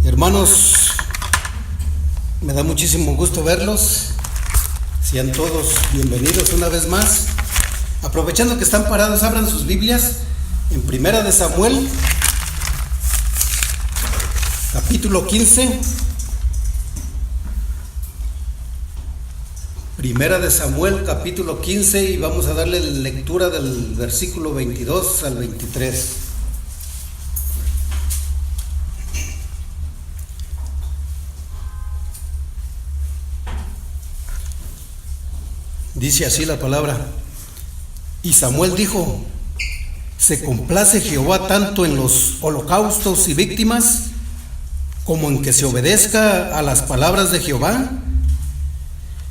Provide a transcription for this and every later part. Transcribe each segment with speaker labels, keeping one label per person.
Speaker 1: Hermanos, me da muchísimo gusto verlos. Sean todos bienvenidos una vez más. Aprovechando que están parados, abran sus Biblias en Primera de Samuel, capítulo 15. Primera de Samuel, capítulo 15, y vamos a darle lectura del versículo 22 al 23. Dice así la palabra: y Samuel dijo: ¿se complace Jehová tanto en los holocaustos y víctimas como en que se obedezca a las palabras de Jehová?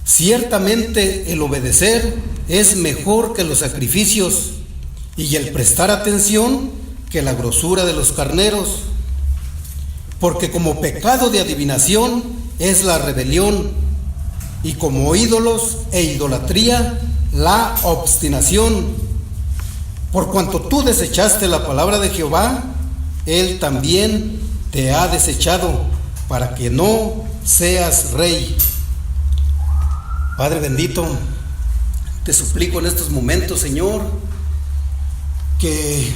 Speaker 1: Ciertamente el obedecer es mejor que los sacrificios, y el prestar atención que la grosura de los carneros, porque como pecado de adivinación es la rebelión, y como ídolos e idolatría la obstinación. Por cuanto tú desechaste la palabra de Jehová, Él también te ha desechado, para que no seas rey. Padre bendito, te suplico en estos momentos, Señor, que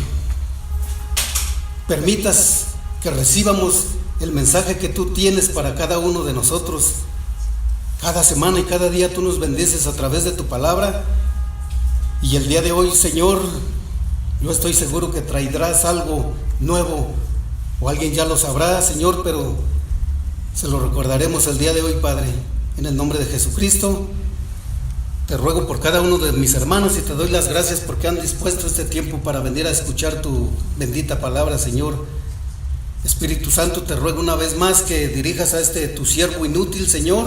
Speaker 1: permitas que recibamos el mensaje que tú tienes para cada uno de nosotros. Cada semana y cada día tú nos bendices a través de tu palabra. Y el día de hoy, Señor, yo estoy seguro que traerás algo nuevo, o alguien ya lo sabrá, Señor, pero se lo recordaremos el día de hoy, Padre. En el nombre de Jesucristo, te ruego por cada uno de mis hermanos y te doy las gracias porque han dispuesto este tiempo para venir a escuchar tu bendita palabra, Señor. Espíritu Santo, te ruego una vez más que dirijas a tu siervo inútil, Señor,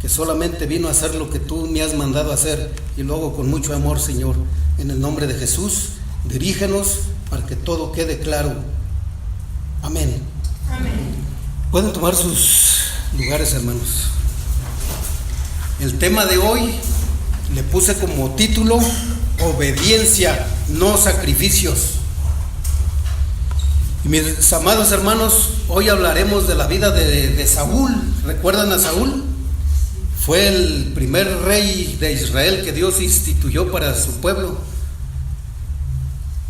Speaker 1: que solamente vino a hacer lo que tú me has mandado a hacer, y lo hago con mucho amor, Señor. En el nombre de Jesús, dirígenos para que todo quede claro. Amén.
Speaker 2: Amén.
Speaker 1: Pueden tomar sus lugares, hermanos. El tema de hoy le puse como título: obediencia, no sacrificios. Y mis amados hermanos, hoy hablaremos de la vida de Saúl. ¿Recuerdan a Saúl? Fue el primer rey de Israel que Dios instituyó para su pueblo.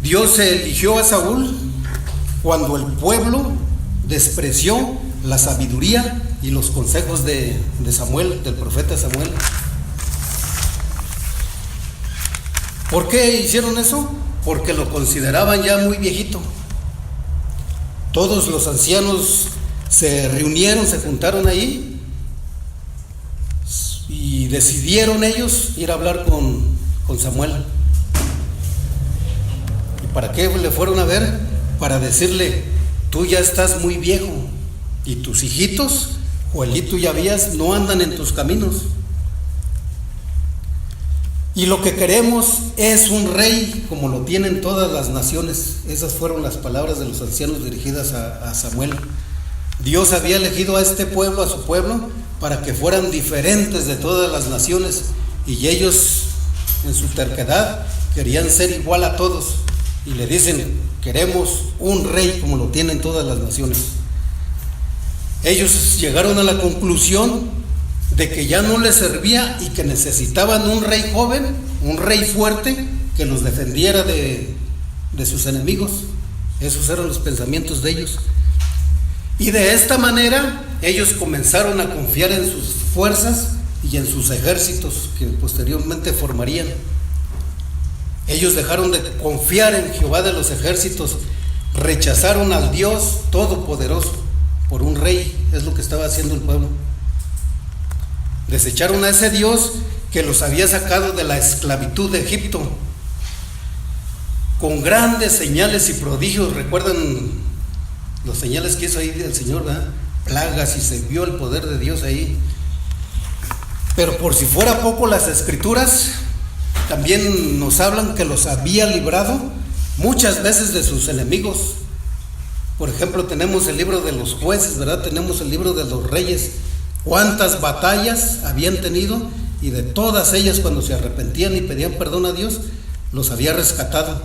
Speaker 1: Dios eligió a Saúl cuando el pueblo despreció la sabiduría y los consejos de Samuel, del profeta Samuel. ¿Por qué hicieron eso? Porque lo consideraban ya muy viejito. Todos los ancianos se reunieron, se juntaron ahí y decidieron ellos ir a hablar con Samuel. ¿Y para qué le fueron a ver? Para decirle: tú ya estás muy viejo y tus hijitos, Joelito y Abías, no andan en tus caminos. Y lo que queremos es un rey como lo tienen todas las naciones. Esas fueron las palabras de los ancianos dirigidas a Samuel. Dios había elegido a este pueblo, a su pueblo, para que fueran diferentes de todas las naciones, y ellos en su terquedad querían ser igual a todos, y le dicen: queremos un rey como lo tienen todas las naciones. Ellos llegaron a la conclusión de que ya no les servía y que necesitaban un rey joven, un rey fuerte, que los defendiera de sus enemigos. Esos eran los pensamientos de ellos. Y de esta manera ellos comenzaron a confiar en sus fuerzas y en sus ejércitos que posteriormente formarían. Ellos dejaron de confiar en Jehová de los ejércitos, rechazaron al Dios Todopoderoso por un rey. Es lo que estaba haciendo el pueblo. Desecharon a ese Dios que los había sacado de la esclavitud de Egipto con grandes señales y prodigios. ¿Recuerdan los señales que hizo ahí el Señor, verdad? Plagas, y se vio el poder de Dios ahí. Pero por si fuera poco, las escrituras también nos hablan que los había librado muchas veces de sus enemigos. Por ejemplo, tenemos el libro de los jueces, ¿verdad? Tenemos el libro de los reyes. Cuántas batallas habían tenido, y de todas ellas, cuando se arrepentían y pedían perdón a Dios, los había rescatado.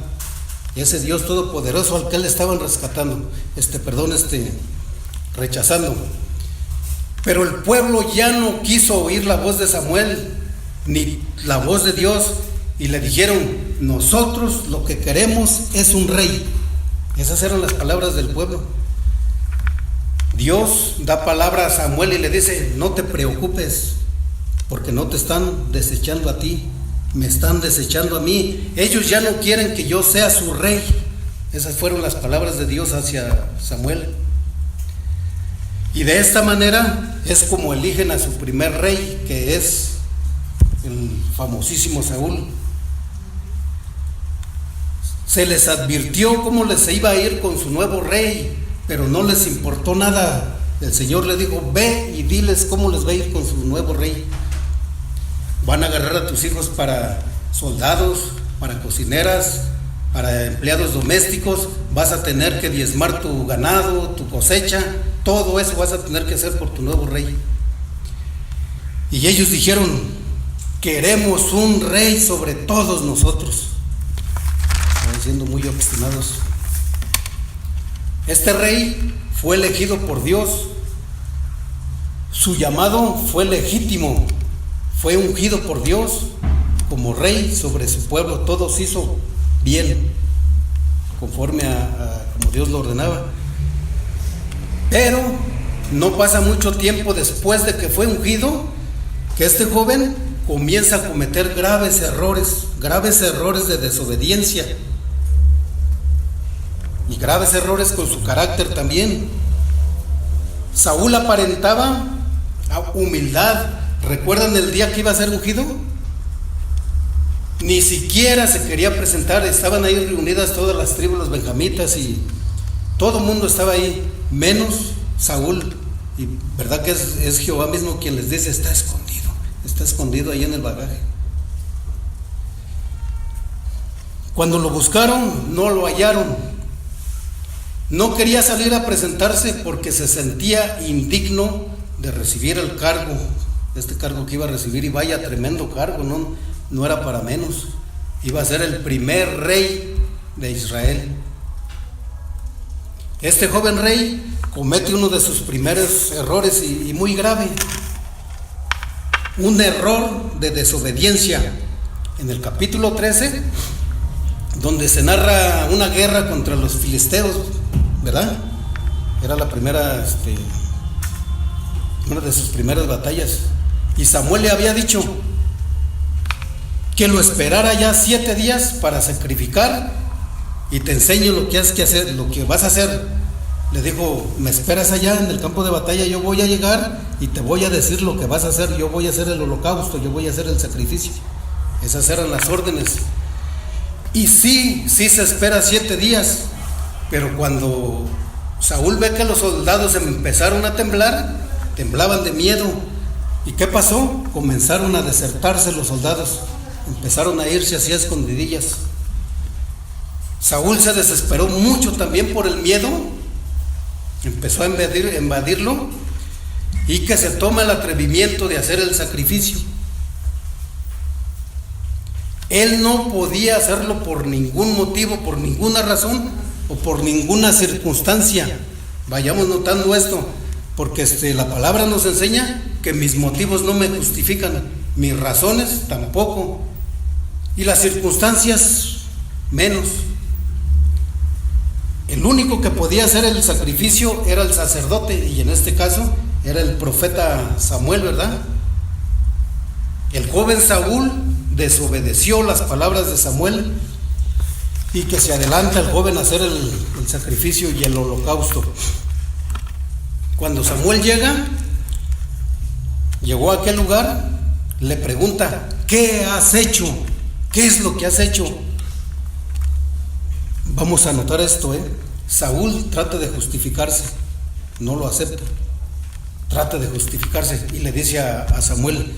Speaker 1: Y ese Dios todopoderoso al que le estaban rescatando, rechazando. Pero el pueblo ya no quiso oír la voz de Samuel, ni la voz de Dios, y le dijeron: nosotros lo que queremos es un rey. Esas eran las palabras del pueblo. Dios da palabra a Samuel y le dice: no te preocupes, porque no te están desechando a ti, me están desechando a mí. Ellos ya no quieren que yo sea su rey. Esas fueron las palabras de Dios hacia Samuel. Y de esta manera es como eligen a su primer rey, que es el famosísimo Saúl. Se les advirtió cómo les iba a ir con su nuevo rey, pero no les importó nada. El Señor le dijo: ve y diles cómo les va a ir con su nuevo rey. Van a agarrar a tus hijos para soldados, para cocineras, para empleados domésticos. Vas a tener que diezmar tu ganado, tu cosecha. Todo eso vas a tener que hacer por tu nuevo rey. Y ellos dijeron: queremos un rey sobre todos nosotros. Estaban siendo muy obstinados. Este rey fue elegido por Dios. Su llamado fue legítimo. Fue ungido por Dios como rey sobre su pueblo. Todo se hizo bien, conforme a como Dios lo ordenaba. Pero no pasa mucho tiempo después de que fue ungido, que este joven comienza a cometer graves errores de desobediencia, y graves errores con su carácter también. Saúl aparentaba humildad. ¿Recuerdan el día que iba a ser ungido? Ni siquiera se quería presentar. Estaban ahí reunidas todas las tribus, los benjamitas, y todo el mundo estaba ahí, menos Saúl. Y verdad que es Jehová mismo quien les dice: está escondido ahí en el bagaje. Cuando lo buscaron, no lo hallaron. No quería salir a presentarse porque se sentía indigno de recibir el cargo, este cargo que iba a recibir. Y vaya tremendo cargo, no era para menos. Iba a ser el primer rey de Israel. Este joven rey comete uno de sus primeros errores, y muy grave, un error de desobediencia. En el capítulo 13, donde se narra una guerra contra los filisteos, ¿verdad? Era la primera, una de sus primeras batallas. Y Samuel le había dicho que lo esperara ya 7 días para sacrificar, y te enseño lo que has que hacer, lo que vas a hacer. Le dijo: me esperas allá en el campo de batalla, yo voy a llegar y te voy a decir lo que vas a hacer. Yo voy a hacer el holocausto, yo voy a hacer el sacrificio. Esas eran las órdenes. Y sí se espera 7 días. Pero cuando Saúl ve que los soldados empezaron a temblar, temblaban de miedo. ¿Y qué pasó? Comenzaron a desertarse los soldados, empezaron a irse hacia escondidillas. Saúl se desesperó mucho también por el miedo, empezó a invadirlo, y que se toma el atrevimiento de hacer el sacrificio. Él no podía hacerlo por ningún motivo, por ninguna razón o por ninguna circunstancia. Vayamos notando esto, porque la palabra nos enseña que mis motivos no me justifican, mis razones tampoco, y las circunstancias menos. El único que podía hacer el sacrificio era el sacerdote, y en este caso era el profeta Samuel, ¿verdad? El joven Saúl desobedeció las palabras de Samuel, y que se adelanta el joven a hacer el sacrificio y el holocausto. Cuando Samuel llegó a aquel lugar, le pregunta: ¿qué has hecho? ¿Qué es lo que has hecho? Vamos a notar esto, Saúl trata de justificarse, no lo acepta, trata de justificarse, y le dice a Samuel: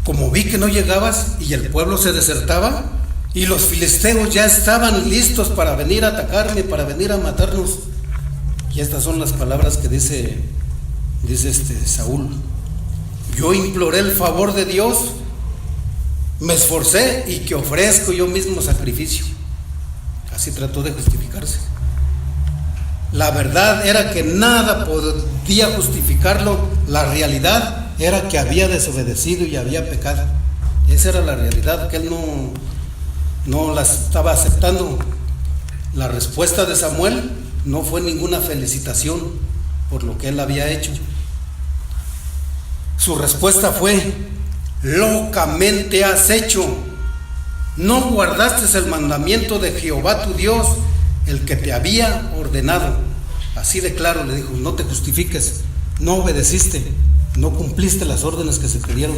Speaker 1: como vi que no llegabas y el pueblo se desertaba y los filisteos ya estaban listos para venir a atacarme, para venir a matarnos. Y estas son las palabras que dice Saúl: yo imploré el favor de Dios, me esforcé, y que ofrezco yo mismo sacrificio. Así trató de justificarse. La verdad era que nada podía justificarlo. La realidad era que había desobedecido y había pecado. Esa era la realidad, que él no la estaba aceptando. La respuesta de Samuel no fue ninguna felicitación por lo que él había hecho. Su respuesta fue: locamente has hecho. No guardaste el mandamiento de Jehová tu Dios, el que te había ordenado. Así de claro le dijo: no te justifiques, no obedeciste, no cumpliste las órdenes que se te dieron,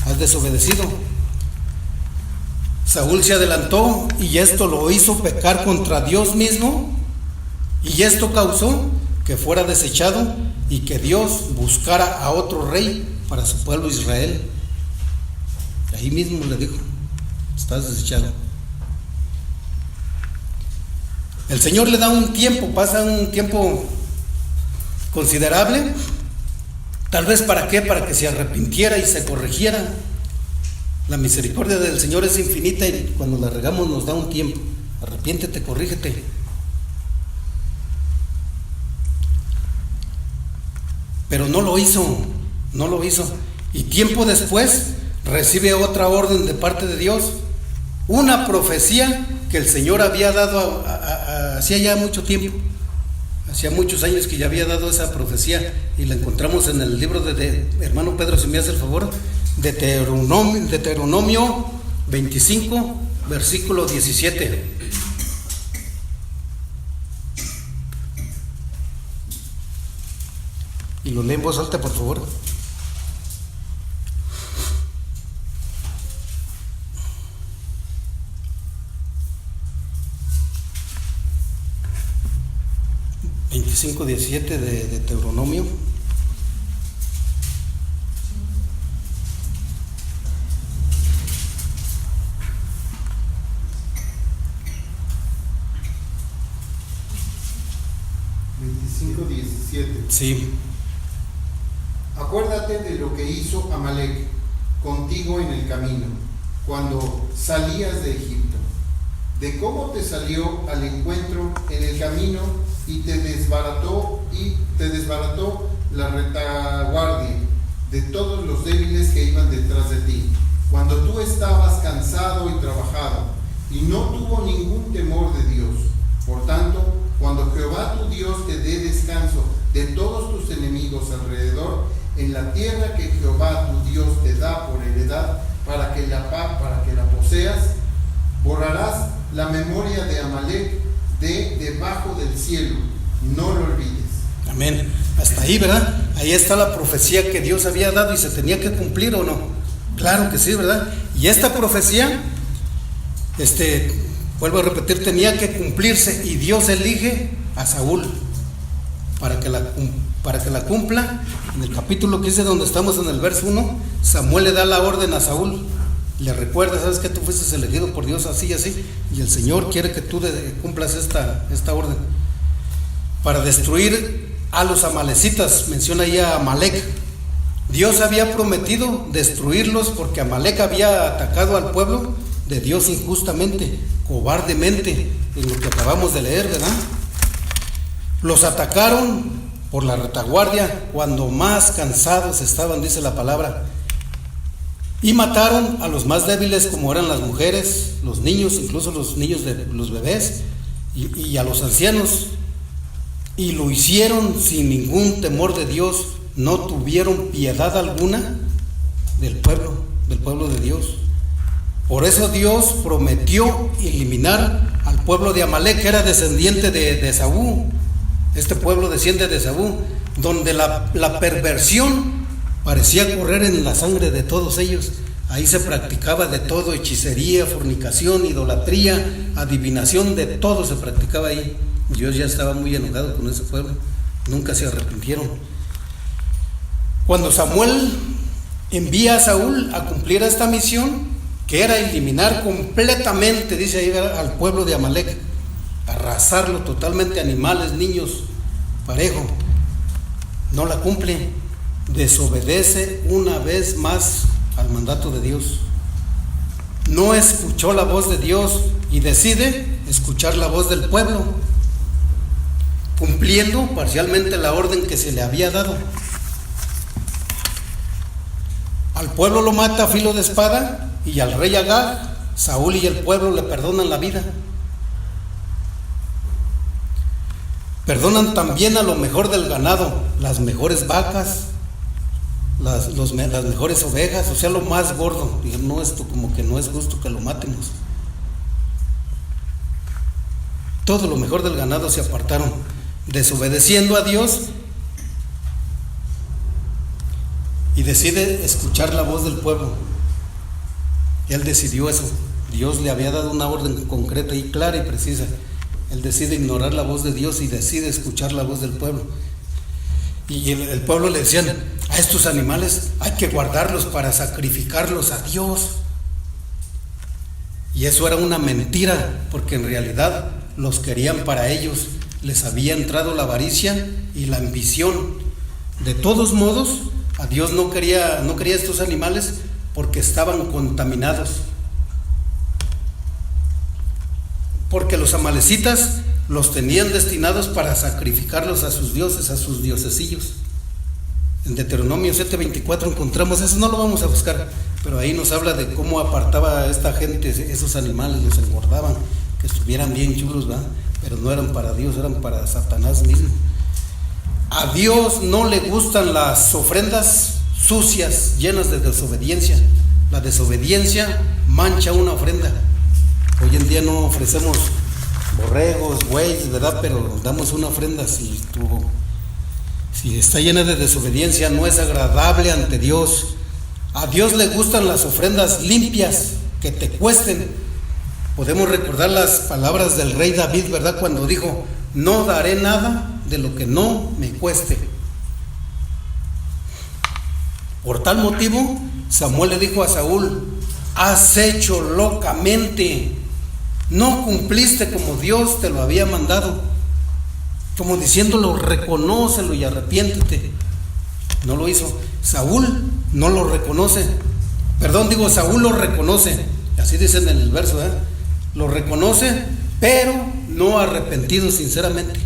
Speaker 1: has desobedecido. Saúl se adelantó y esto lo hizo pecar contra Dios mismo, y esto causó que fuera desechado y que Dios buscara a otro rey para su pueblo Israel. Ahí mismo le dijo: estás desechado. El Señor le da un tiempo, pasa un tiempo considerable, tal vez para qué, para que se arrepintiera y se corrigiera. La misericordia del Señor es infinita y cuando la regamos nos da un tiempo. Arrepiéntete, corrígete. Pero no lo hizo. Y tiempo después recibe otra orden de parte de Dios, una profecía que el Señor había dado hacía ya mucho tiempo, hacía muchos años que ya había dado esa profecía, y la encontramos en el libro de hermano Pedro, si me hace el favor, de Deuteronomio 25, versículo 17. Y lo lee en voz alta, por favor. Cinco 17 de Deuteronomio. Sí.
Speaker 2: Acuérdate de lo que hizo Amalec contigo en el camino, cuando salías de Egipto, de cómo te salió al encuentro en el camino y te desbarató la retaguardia de todos los débiles que iban detrás de ti, cuando tú estabas cansado y trabajado, y no tuvo ningún temor de Dios. Por tanto, cuando Jehová tu Dios te dé descanso de todos tus enemigos alrededor, en la tierra que Jehová tu Dios te da por heredad, para que la poseas, borrarás la memoria de Amalec de debajo del cielo, no lo olvides.
Speaker 1: Amén. Hasta ahí, ¿verdad? Ahí está la profecía que Dios había dado y se tenía que cumplir, ¿o no? Claro que sí, ¿verdad? Y esta profecía, vuelvo a repetir, tenía que cumplirse, y Dios elige a Saúl para que la cumpla. En el capítulo 15, donde estamos en el verso 1, Samuel le da la orden a Saúl, le recuerda: sabes que tú fuiste elegido por Dios así y así, y el Señor quiere que tú cumplas esta orden para destruir a los amalecitas. Menciona ahí a Amalec. Dios había prometido destruirlos porque Amalec había atacado al pueblo de Dios injustamente, cobardemente, en lo que acabamos de leer, ¿verdad? Los atacaron por la retaguardia cuando más cansados estaban, dice la palabra, y mataron a los más débiles, como eran las mujeres, los niños, incluso los niños de los bebés, y a los ancianos, y lo hicieron sin ningún temor de Dios. No tuvieron piedad alguna del pueblo de Dios. Por eso Dios prometió eliminar al pueblo de Amalec, que era descendiente de Esaú. Este pueblo desciende de Esaú, donde la perversión parecía correr en la sangre de todos ellos. Ahí se practicaba de todo: hechicería, fornicación, idolatría, adivinación, de todo se practicaba ahí. Dios ya estaba muy enojado con ese pueblo, nunca se arrepintieron. Cuando Samuel envía a Saúl a cumplir esta misión, que era eliminar completamente, dice ahí, al pueblo de Amalec, arrasarlo totalmente, animales, niños, parejo, no la cumple, desobedece una vez más al mandato de Dios. No escuchó la voz de Dios y decide escuchar la voz del pueblo. cumpliendo parcialmente la orden que se le había dado. Al pueblo lo mata a filo de espada, y al rey Agag, Saúl y el pueblo le perdonan la vida. Perdonan también a lo mejor del ganado, las mejores vacas, las mejores ovejas, o sea, lo más gordo. Y no, esto como que no es justo que lo matemos. Todo lo mejor del ganado se apartaron, desobedeciendo a Dios, y decide escuchar la voz del pueblo. Él decidió eso. Dios le había dado una orden concreta y clara y precisa. Él decide ignorar la voz de Dios y decide escuchar la voz del pueblo. Y el pueblo le decían: a estos animales hay que guardarlos para sacrificarlos a Dios. Y eso era una mentira, porque en realidad los querían para ellos. Les había entrado la avaricia y la ambición. De todos modos, a Dios no quería estos animales porque estaban contaminados. Porque los amalecitas los tenían destinados para sacrificarlos a sus dioses, a sus diosesillos. En Deuteronomio 7:24 encontramos eso, no lo vamos a buscar, pero ahí nos habla de cómo apartaba a esta gente esos animales, los engordaban, que estuvieran bien chulos, ¿verdad? Pero no eran para Dios, eran para Satanás mismo. A Dios no le gustan las ofrendas sucias, llenas de desobediencia. La desobediencia mancha una ofrenda. Hoy en día no ofrecemos borregos, bueyes, ¿verdad? Pero damos una ofrenda. Si está llena de desobediencia, no es agradable ante Dios. A Dios le gustan las ofrendas limpias, que te cuesten. Podemos recordar las palabras del rey David, ¿verdad? Cuando dijo: no daré nada de lo que no me cueste. Por tal motivo, Samuel le dijo a Saúl: has hecho locamente, no cumpliste como Dios te lo había mandado, como diciéndolo, reconócelo y arrepiéntete. No lo hizo. Saúl no lo reconoce. Saúl lo reconoce. Así dicen en el verso, ¿eh? Lo reconoce, pero no arrepentido sinceramente.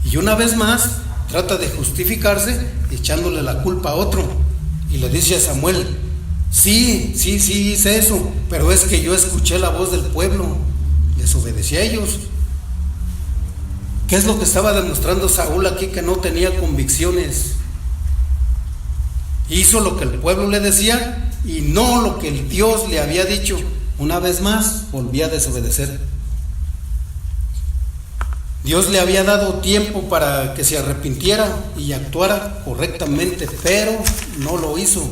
Speaker 1: Y una vez más trata de justificarse echándole la culpa a otro. Y le dice a Samuel: sí hice eso, pero es que yo escuché la voz del pueblo, les obedecí a ellos. ¿Qué es lo que estaba demostrando Saúl aquí? Que no tenía convicciones. Hizo lo que el pueblo le decía y no lo que el Dios le había dicho. Una vez más volvía a desobedecer. Dios le había dado tiempo para que se arrepintiera y actuara correctamente, pero no lo hizo.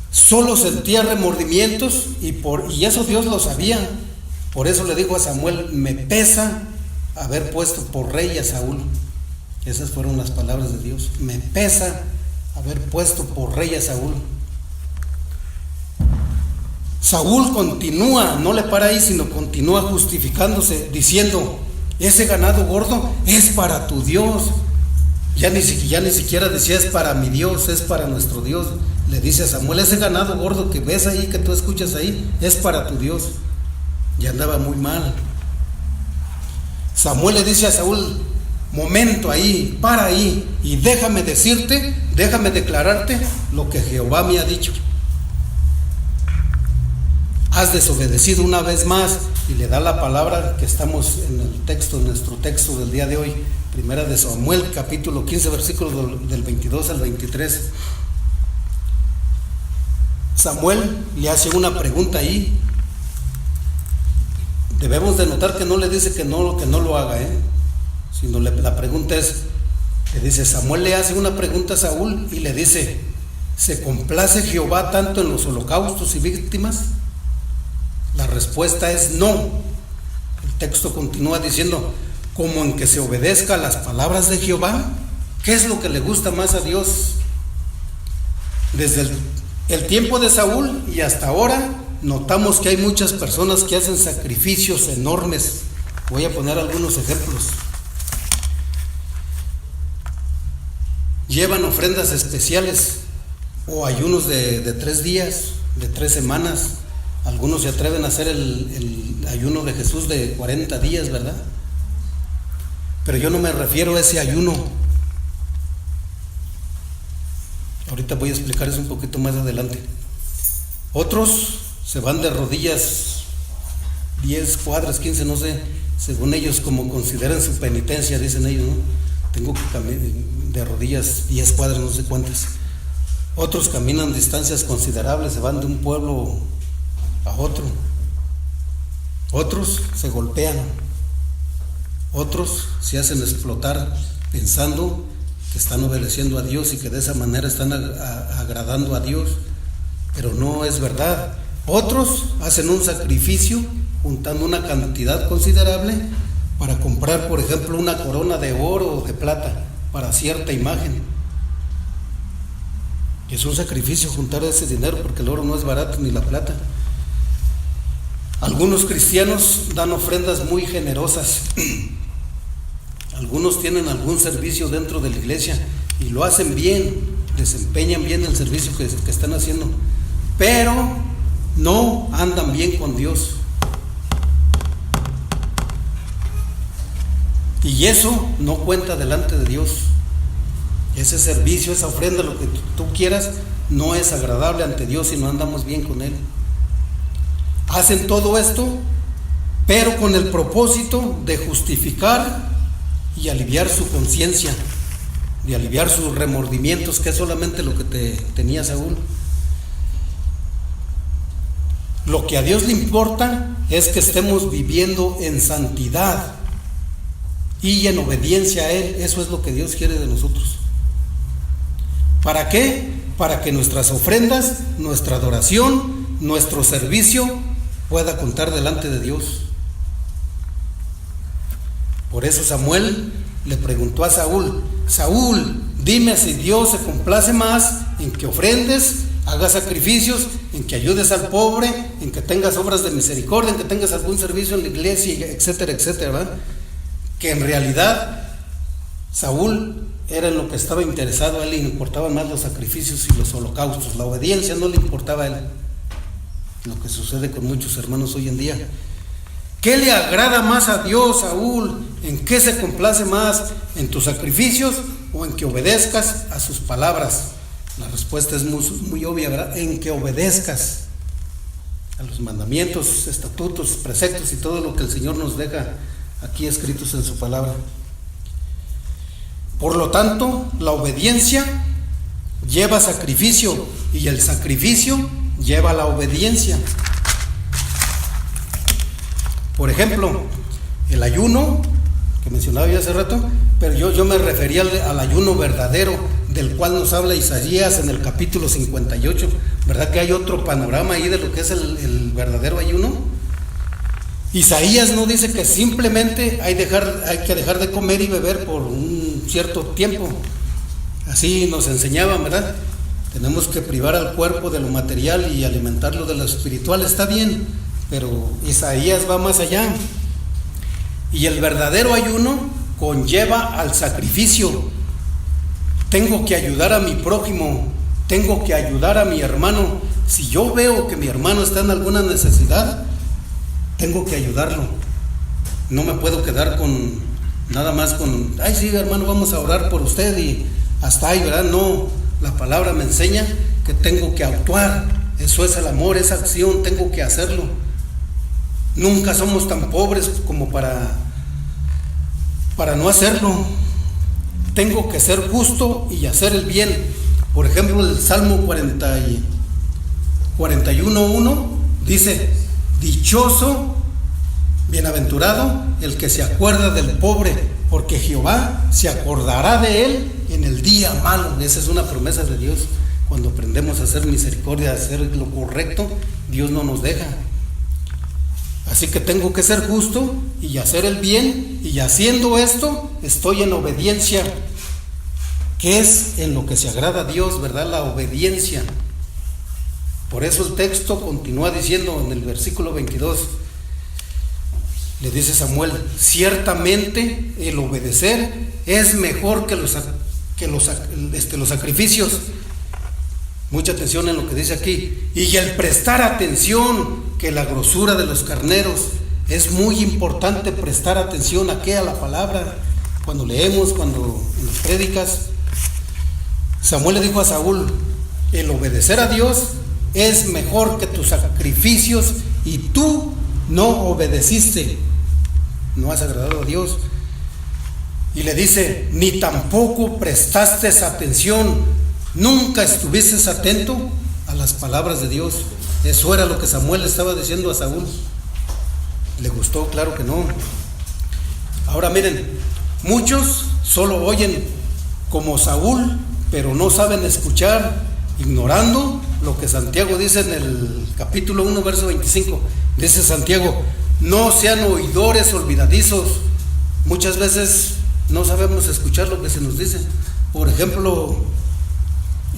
Speaker 1: Solo sentía remordimientos y eso Dios lo sabía. Por eso le dijo a Samuel: me pesa haber puesto por rey a Saúl. Esas fueron las palabras de Dios: me pesa haber puesto por rey a Saúl. Saúl continúa, no le para ahí, sino continúa justificándose, diciendo: ese ganado gordo es para tu Dios. Ya ni siquiera decía es para mi Dios, es para nuestro Dios. Le dice a Samuel: ese ganado gordo que ves ahí, que tú escuchas ahí, es para tu Dios. Ya andaba muy mal. Samuel le dice a Saúl: momento ahí, para ahí, y déjame declararte lo que Jehová me ha dicho. Has desobedecido una vez más. Y le da la palabra que estamos en el texto, en nuestro texto del día de hoy, primera de Samuel, capítulo 15, versículos del 22 al 23. Samuel le hace una pregunta ahí. Debemos de notar que no le dice que no lo haga, sino la pregunta es, le dice, Samuel le hace una pregunta a Saúl y le dice: ¿se complace Jehová tanto en los holocaustos y víctimas? La respuesta es no. El texto continúa diciendo: como en que se obedezca a las palabras de Jehová. ¿Qué es lo que le gusta más a Dios? Desde el tiempo de Saúl y hasta ahora notamos que hay muchas personas que hacen sacrificios enormes. Voy a poner algunos ejemplos. Llevan ofrendas especiales o ayunos de 3 días, de 3 semanas. Algunos se atreven a hacer el ayuno de Jesús de 40 días, ¿verdad? Pero yo no me refiero a ese ayuno. Ahorita voy a explicar eso un poquito más adelante. Otros se van de rodillas 10 cuadras, 15, no sé, según ellos, como consideran su penitencia, dicen ellos, ¿no? Tengo que caminar de rodillas 10 cuadras, no sé cuántas. Otros caminan distancias considerables, se van de un pueblo a otro. Otros se golpean. Otros se hacen explotar pensando que están obedeciendo a Dios y que de esa manera están agradando a Dios, pero no es verdad. Otros hacen un sacrificio juntando una cantidad considerable para comprar, por ejemplo, una corona de oro o de plata para cierta imagen. Es un sacrificio juntar ese dinero, porque el oro no es barato ni la plata. Algunos cristianos dan ofrendas muy generosas. Algunos tienen algún servicio dentro de la iglesia y lo hacen bien, desempeñan bien el servicio que están haciendo, pero no andan bien con Dios. Y eso no cuenta delante de Dios. Ese servicio, esa ofrenda, lo que tú quieras, no es agradable ante Dios si no andamos bien con Él. Hacen todo esto, pero con el propósito de justificar y aliviar su conciencia, de aliviar sus remordimientos, que es solamente lo que tenía Saúl. Lo que a Dios le importa es que estemos viviendo en santidad y en obediencia a Él. Eso es lo que Dios quiere de nosotros. ¿Para qué? Para que nuestras ofrendas, nuestra adoración, nuestro servicio pueda contar delante de Dios. Por eso Samuel le preguntó a Saúl: Saúl, dime si Dios se complace más en que ofrendes, hagas sacrificios, en que ayudes al pobre, en que tengas obras de misericordia, en que tengas algún servicio en la iglesia, etcétera, etcétera, ¿verdad? Que en realidad Saúl era en lo que estaba interesado. A él le importaban más los sacrificios y los holocaustos. La obediencia no le importaba a él. Lo que sucede con muchos hermanos hoy en día. ¿Qué le agrada más a Dios, Saúl? ¿En qué se complace más? ¿En tus sacrificios o en que obedezcas a sus palabras? La respuesta es muy obvia, ¿verdad? En que obedezcas a los mandamientos, estatutos, preceptos y todo lo que el Señor nos deja aquí escritos en su palabra. Por lo tanto, la obediencia lleva sacrificio y el sacrificio lleva la obediencia. Por ejemplo, el ayuno que mencionaba yo hace rato, pero yo me refería al ayuno verdadero, del cual nos habla Isaías en el capítulo 58. ¿Verdad que hay otro panorama ahí de lo que es el verdadero ayuno? Isaías no dice que simplemente hay que dejar de comer y beber por un cierto tiempo. Así nos enseñaban, ¿verdad? Tenemos que privar al cuerpo de lo material y alimentarlo de lo espiritual. Está bien, pero Isaías va más allá. Y el verdadero ayuno conlleva al sacrificio. Tengo que ayudar a mi prójimo, tengo que ayudar a mi hermano. Si yo veo que mi hermano está en alguna necesidad, tengo que ayudarlo. No me puedo quedar con nada más con, ay sí hermano, vamos a orar por usted y hasta ahí, ¿verdad? No, la palabra me enseña que tengo que actuar. Eso es el amor, esa acción, tengo que hacerlo. Nunca somos tan pobres como para no hacerlo. Tengo que ser justo y hacer el bien. Por ejemplo, el Salmo 41:1 dice: dichoso, bienaventurado el que se acuerda del pobre, porque Jehová se acordará de él en el día malo. Esa es una promesa de Dios. Cuando aprendemos a hacer misericordia, a hacer lo correcto, Dios no nos deja. Así que tengo que ser justo y hacer el bien, y haciendo esto estoy en obediencia, que es en lo que se agrada a Dios, ¿verdad? La obediencia. Por eso el texto continúa diciendo en el versículo 22, le dice Samuel: ciertamente el obedecer es mejor que los sacrificios. Mucha atención en lo que dice aquí. Y el prestar atención, que la grosura de los carneros. Es muy importante prestar atención aquí a la palabra. cuando leemos, cuando en las prédicas, Samuel le dijo a Saúl: el obedecer a Dios es mejor que tus sacrificios, y tú no obedeciste, no has agradado a Dios. Y le dice: ni tampoco prestaste atención, nunca estuviste atento a las palabras de Dios. Eso era lo que Samuel le estaba diciendo a Saúl. ¿Le gustó? Claro que no. Ahora miren, muchos solo oyen como Saúl, pero no saben escuchar, ignorando lo que Santiago dice en el capítulo 1, verso 25. Dice Santiago: no sean oidores olvidadizos. Muchas veces no sabemos escuchar lo que se nos dice. Por ejemplo,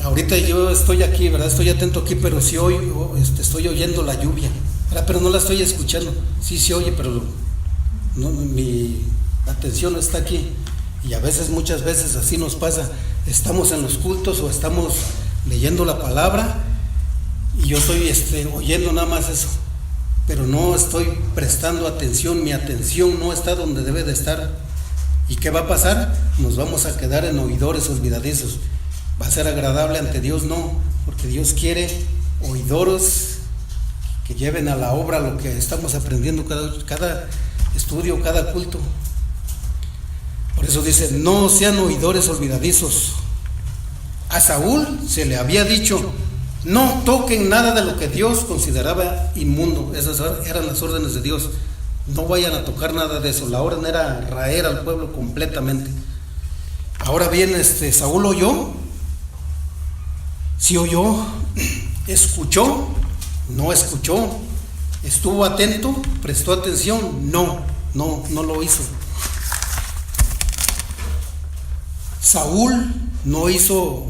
Speaker 1: ahorita yo estoy aquí, ¿verdad? Estoy atento aquí, pero sí estoy oyendo la lluvia, ¿verdad? Pero no la estoy escuchando. Sí se oye, pero no, mi atención no está aquí. Y a veces, muchas veces así nos pasa. Estamos en los cultos o estamos leyendo la palabra y yo estoy oyendo nada más eso, pero no estoy prestando atención. Mi atención no está donde debe de estar. ¿Y qué va a pasar? Nos vamos a quedar en oidores olvidadizos. ¿Va a ser agradable ante Dios? No, porque Dios quiere oidores que lleven a la obra lo que estamos aprendiendo cada estudio, cada culto. Por eso dice: no sean oidores olvidadizos. A Saúl se le había dicho: no toquen nada de lo que Dios consideraba inmundo. Esas eran las órdenes de Dios. No vayan a tocar nada de eso. La orden era raer al pueblo completamente. Ahora bien, Saúl oyó. Sí oyó. Escuchó. No escuchó. Estuvo atento. Prestó atención. No lo hizo. Saúl no hizo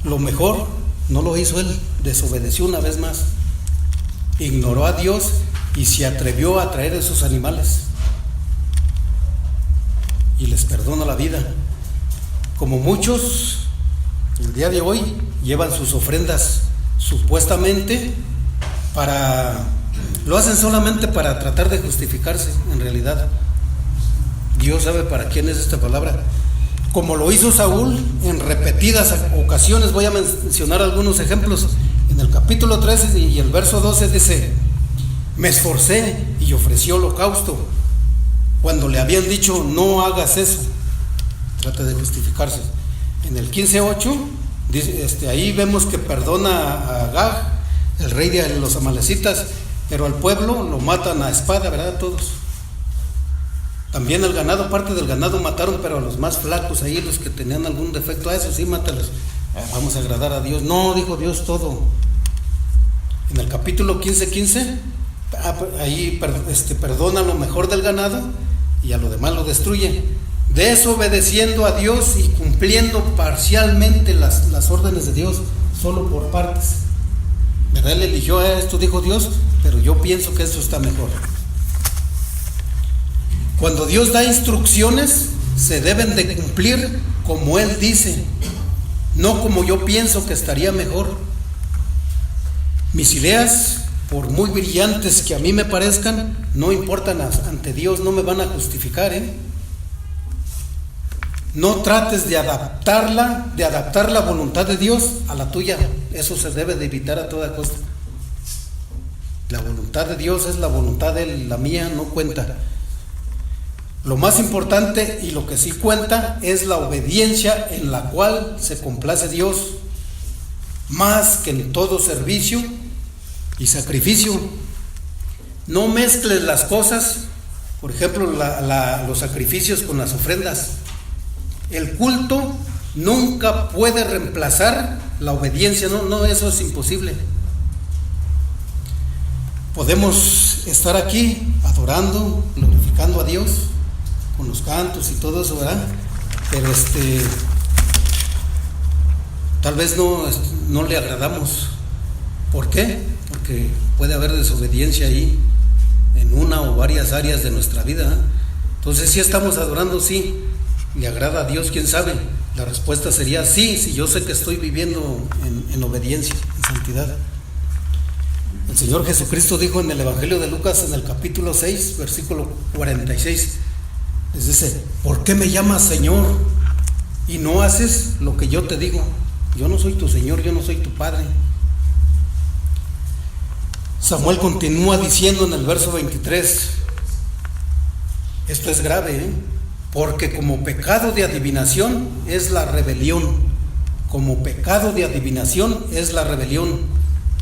Speaker 1: lo mejor, no lo hizo él, desobedeció una vez más, ignoró a Dios y se atrevió a traer esos animales y les perdona la vida. Como muchos el día de hoy llevan sus ofrendas supuestamente lo hacen solamente para tratar de justificarse. En realidad Dios sabe para quién es esta palabra. Como lo hizo Saúl en repetidas ocasiones. Voy a mencionar algunos ejemplos. En el capítulo 13 y el verso 12 dice: me esforcé y ofrecí holocausto, cuando le habían dicho: no hagas eso. Trata de justificarse. En el 15:8 ahí vemos que perdona a Agag, el rey de los amalecitas, pero al pueblo lo matan a espada, ¿verdad? Todos. También el ganado, parte del ganado mataron, pero a los más flacos, ahí los que tenían algún defecto, a esos sí mátalos. Vamos a agradar a Dios. No, dijo Dios todo. En el capítulo 15:15, ahí perdona lo mejor del ganado y a lo demás lo destruye, desobedeciendo a Dios y cumpliendo parcialmente las órdenes de Dios, solo por partes. ¿Verdad? Él eligió esto, dijo Dios, pero yo pienso que eso está mejor. Cuando Dios da instrucciones, se deben de cumplir como Él dice, no como yo pienso que estaría mejor. Mis ideas, por muy brillantes que a mí me parezcan, no importan ante Dios, no me van a justificar, No trates de adaptar la voluntad de Dios a la tuya. Eso se debe de evitar a toda costa. La voluntad de Dios es la voluntad de Él, la mía no cuenta. Lo más importante y lo que sí cuenta es la obediencia, en la cual se complace Dios más que en todo servicio y sacrificio. No mezcles las cosas, por ejemplo los sacrificios con las ofrendas. El culto nunca puede reemplazar la obediencia, no, eso es imposible. Podemos estar aquí adorando, glorificando a Dios con los cantos y todo eso, ¿verdad? Pero tal vez no le agradamos. ¿Por qué? Porque puede haber desobediencia ahí en una o varias áreas de nuestra vida. Entonces, si estamos adorando, sí, ¿le agrada a Dios? ¿Quién sabe? La respuesta sería sí, si yo sé que estoy viviendo en obediencia, en santidad. El Señor Jesucristo dijo en el Evangelio de Lucas, en el capítulo 6, versículo 46: les dice: ¿por qué me llamas Señor y no haces lo que yo te digo? Yo no soy tu Señor, yo no soy tu Padre. Samuel continúa diciendo en el verso 23, esto es grave, porque como pecado de adivinación es la rebelión. Como pecado de adivinación es la rebelión.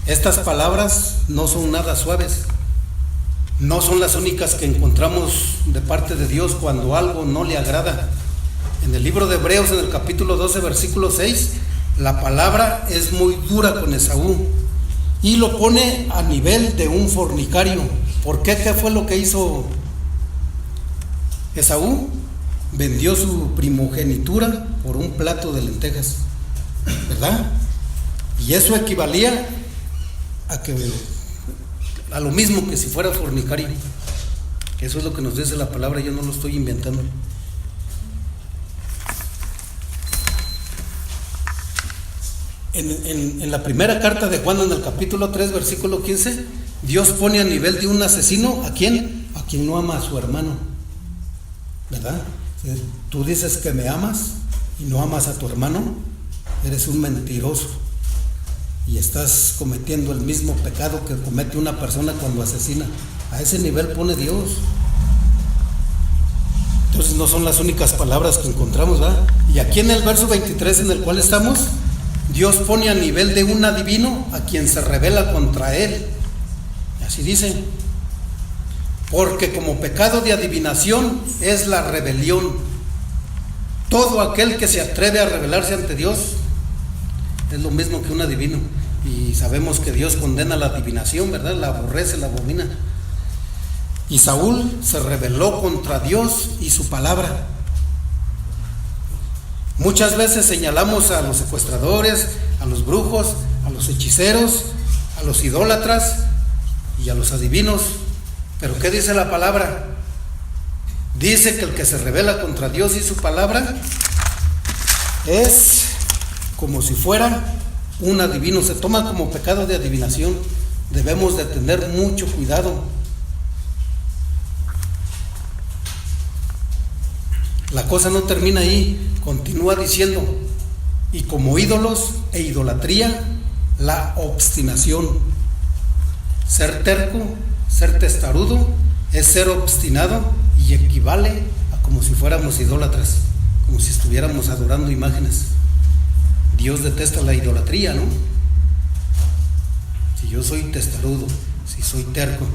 Speaker 1: Estas palabras no son nada suaves. No son las únicas que encontramos de parte de Dios cuando algo no le agrada. En el libro de Hebreos, en el capítulo 12, versículo 6, la palabra es muy dura con Esaú y lo pone a nivel de un fornicario. ¿Por qué? ¿Qué fue lo que hizo Esaú? Vendió su primogenitura por un plato de lentejas, ¿verdad? Y eso equivalía a lo mismo que si fuera fornicario. Eso es lo que nos dice la palabra, yo no lo estoy inventando. En la primera carta de Juan, en el capítulo 3, versículo 15, Dios pone a nivel de un asesino ¿a quién? A quien no ama a su hermano, ¿verdad? Si tú dices que me amas y no amas a tu hermano, eres un mentiroso y estás cometiendo el mismo pecado que comete una persona cuando asesina. A ese nivel pone Dios. Entonces no son las únicas palabras que encontramos, ¿verdad? Y aquí en el verso 23 en el cual estamos, Dios pone a nivel de un adivino a quien se rebela contra él. Y así dice: porque como pecado de adivinación es la rebelión. Todo aquel que se atreve a rebelarse ante Dios es lo mismo que un adivino. Y sabemos que Dios condena la adivinación, ¿verdad? La aborrece, la abomina. Y Saúl se rebeló contra Dios y su palabra. Muchas veces señalamos a los secuestradores, a los brujos, a los hechiceros, a los idólatras y a los adivinos. Pero ¿qué dice la palabra? Dice que el que se rebela contra Dios y su palabra es como si fuera un adivino. Se toma como pecado de adivinación. Debemos de tener mucho cuidado. La cosa no termina ahí. Continúa diciendo: y como ídolos e idolatría, la obstinación. Ser terco, ser testarudo, es ser obstinado y equivale a como si fuéramos idólatras, como si estuviéramos adorando imágenes. Dios detesta la idolatría, ¿no? Si yo soy testarudo, si soy terco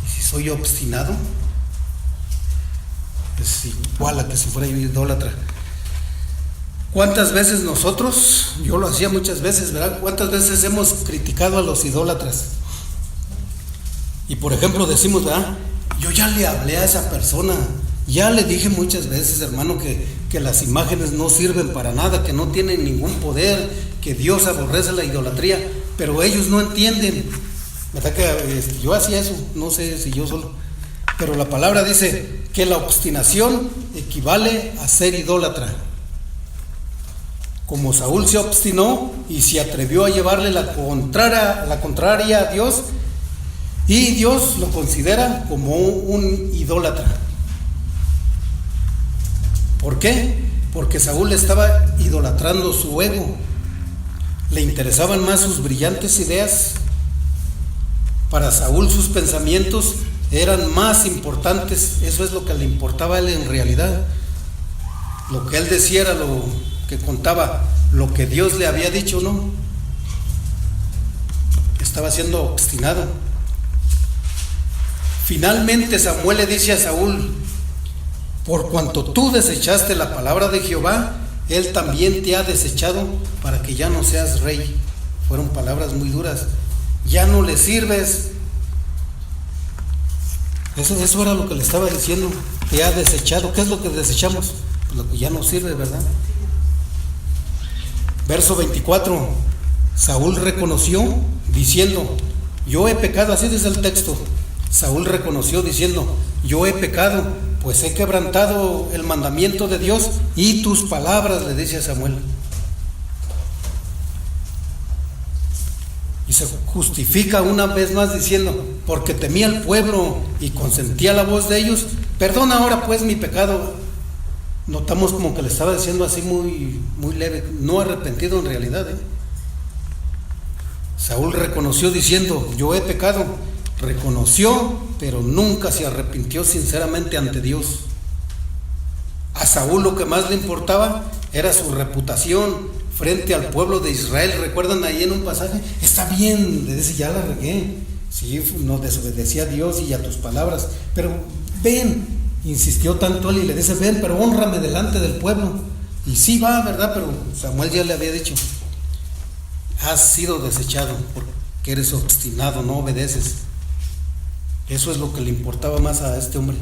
Speaker 1: y si soy obstinado, es igual a que si fuera yo idólatra. ¿Cuántas veces nosotros, yo lo hacía muchas veces, ¿verdad? ¿Cuántas veces hemos criticado a los idólatras? Y por ejemplo decimos, ¿verdad? Yo ya le hablé a esa persona, ya le dije muchas veces, hermano, que las imágenes no sirven para nada, que no tienen ningún poder, que Dios aborrece la idolatría, pero ellos no entienden, ¿verdad? Que yo hacía eso, no sé si yo solo, pero la palabra dice que la obstinación equivale a ser idólatra. Como Saúl se obstinó y se atrevió a llevarle la contraria a Dios, y Dios lo considera como un idólatra. ¿Por qué? Porque Saúl estaba idolatrando su ego. Le interesaban más sus brillantes ideas. Para Saúl sus pensamientos eran más importantes. Eso es lo que le importaba a él en realidad. Lo que él decía era lo que contaba. Lo que Dios le había dicho, no. Estaba siendo obstinado. Finalmente Samuel le dice a Saúl: por cuanto tú desechaste la palabra de Jehová, él también te ha desechado para que ya no seas rey. Fueron palabras muy duras. Ya no le sirves. Eso era lo que le estaba diciendo. Te ha desechado. ¿Qué es lo que desechamos? Pues lo que ya no sirve, ¿verdad? Verso 24. Saúl reconoció diciendo: yo he pecado. Así dice el texto. Saúl reconoció diciendo: yo he pecado, pues he quebrantado el mandamiento de Dios y tus palabras, le dice a Samuel. Y se justifica una vez más diciendo: porque temía al pueblo y consentía la voz de ellos, perdona ahora pues mi pecado notamos como que le estaba diciendo así muy, muy leve, no arrepentido en realidad. Saúl reconoció diciendo, yo he pecado. Reconoció, pero nunca se arrepintió sinceramente ante Dios. A Saúl lo que más le importaba era su reputación frente al pueblo de Israel. ¿Recuerdan ahí en un pasaje? Está bien, le dice, ya la regué. Sí, no desobedecí a Dios y a tus palabras, pero ven, insistió tanto él y le dice, ven, pero hónrame delante del pueblo. Y sí va, ¿verdad? Pero Samuel ya le había dicho, has sido desechado porque eres obstinado, no obedeces. Eso es lo que le importaba más a este hombre,